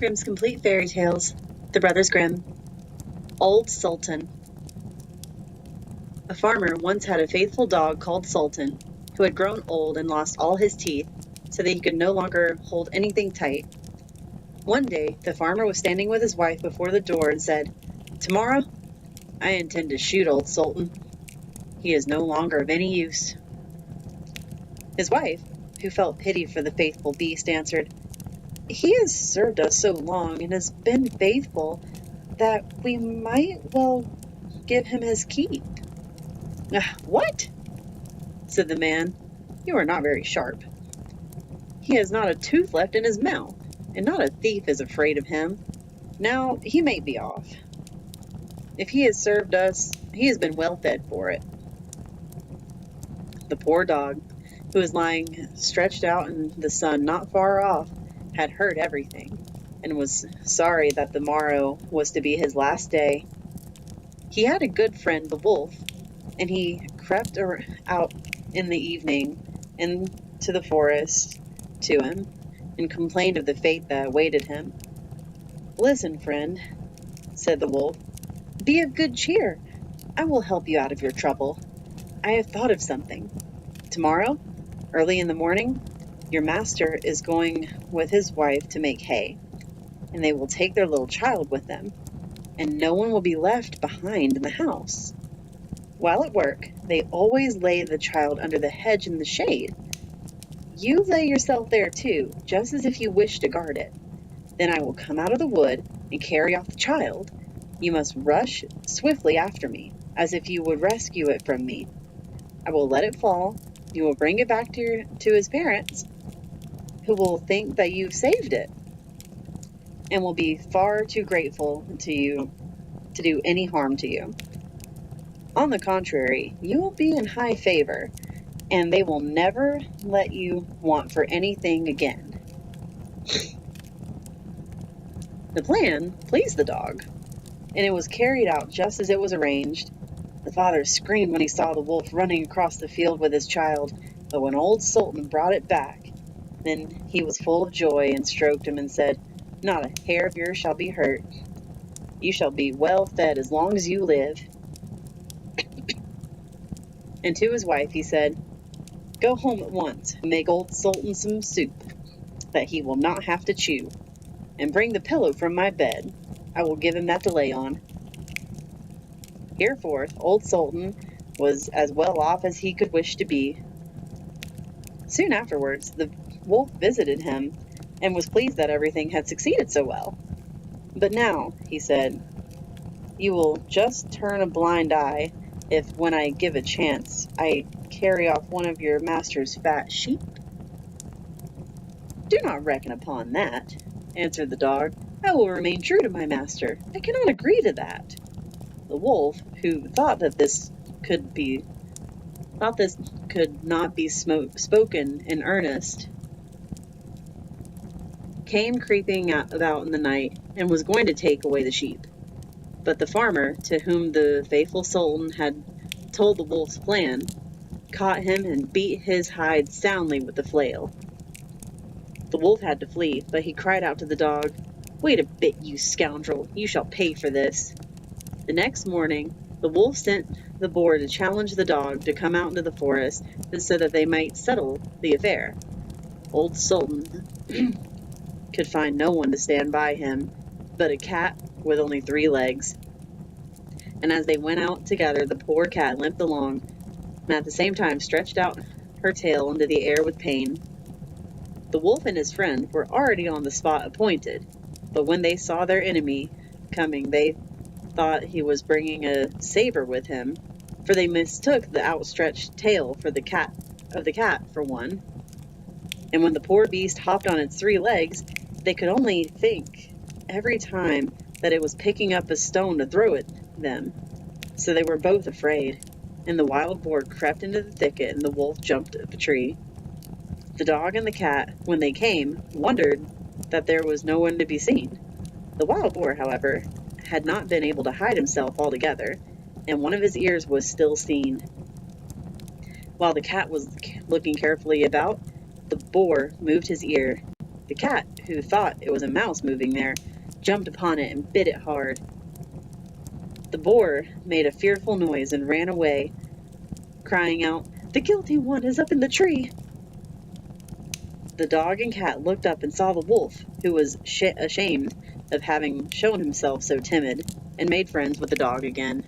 Grimm's Complete Fairy Tales, The Brothers Grimm, Old Sultan. A farmer once had a faithful dog called Sultan, who had grown old and lost all his teeth, so that he could no longer hold anything tight. One day, the farmer was standing with his wife before the door and said, "Tomorrow, I intend to shoot old Sultan. He is no longer of any use." His wife, who felt pity for the faithful beast, answered, "He has served us so long and has been faithful that we might well give him his keep." "What?" said the man. "You are not very sharp. He has not a tooth left in his mouth, and not a thief is afraid of him. Now he may be off. If he has served us, he has been well fed for it." The poor dog, who was lying stretched out in the sun not far off, had heard everything, and was sorry that the morrow was to be his last day. He had a good friend, the wolf, and he crept out in the evening into the forest to him, and complained of the fate that awaited him. "Listen, friend," said the wolf, "be of good cheer. I will help you out of your trouble. I have thought of something. Tomorrow, early in the morning, your master is going with his wife to make hay, and they will take their little child with them, and no one will be left behind in the house. While at work, they always lay the child under the hedge in the shade. You lay yourself there too, just as if you wish to guard it. Then I will come out of the wood and carry off the child. You must rush swiftly after me, as if you would rescue it from me. I will let it fall. You will bring it back to his parents, who will think that you've saved it, and will be far too grateful to you to do any harm to you. On the contrary, you will be in high favor, and they will never let you want for anything again." The plan pleased the dog, and it was carried out just as it was arranged. The father screamed when he saw the wolf running across the field with his child, but when old Sultan brought it back, then he was full of joy and stroked him and said, "Not a hair of yours shall be hurt. You shall be well fed as long as you live." And to his wife he said, "Go home at once and make old Sultan some soup that he will not have to chew, and bring the pillow from my bed. I will give him that to lay on." Hereforth old Sultan was as well off as he could wish to be. Soon afterwards the wolf visited him, and was pleased that everything had succeeded so well. "But now," he said, "you will just turn a blind eye if, when I give a chance, I carry off one of your master's fat sheep." "Do not reckon upon that," answered the dog. "I will remain true to my master. I cannot agree to that." The wolf, who thought this could not be spoken in earnest, came creeping about in the night, and was going to take away the sheep. But the farmer, to whom the faithful Sultan had told the wolf's plan, caught him and beat his hide soundly with the flail. The wolf had to flee, but he cried out to the dog, "Wait a bit, you scoundrel! You shall pay for this." The next morning, the wolf sent the boar to challenge the dog to come out into the forest, so that they might settle the affair. Old Sultan could find no one to stand by him but a cat with only 3 legs. And as they went out together, the poor cat limped along, and at the same time stretched out her tail into the air with pain. The wolf and his friend were already on the spot appointed, but when they saw their enemy coming, they thought he was bringing a saber with him, for they mistook the outstretched tail of the cat for one. And when the poor beast hopped on its 3 legs, they could only think every time that it was picking up a stone to throw at them. So they were both afraid, and the wild boar crept into the thicket, and the wolf jumped up a tree. The dog and the cat, when they came, wondered that there was no one to be seen. The wild boar, however, had not been able to hide himself altogether, and one of his ears was still seen. While the cat was looking carefully about, the boar moved his ear, The cat, who thought it was a mouse moving there, jumped upon it and bit it hard. The boar made a fearful noise and ran away, crying out, "The guilty one is up in the tree." The dog and cat looked up and saw the wolf, who was ashamed of having shown himself so timid, and made friends with the dog again.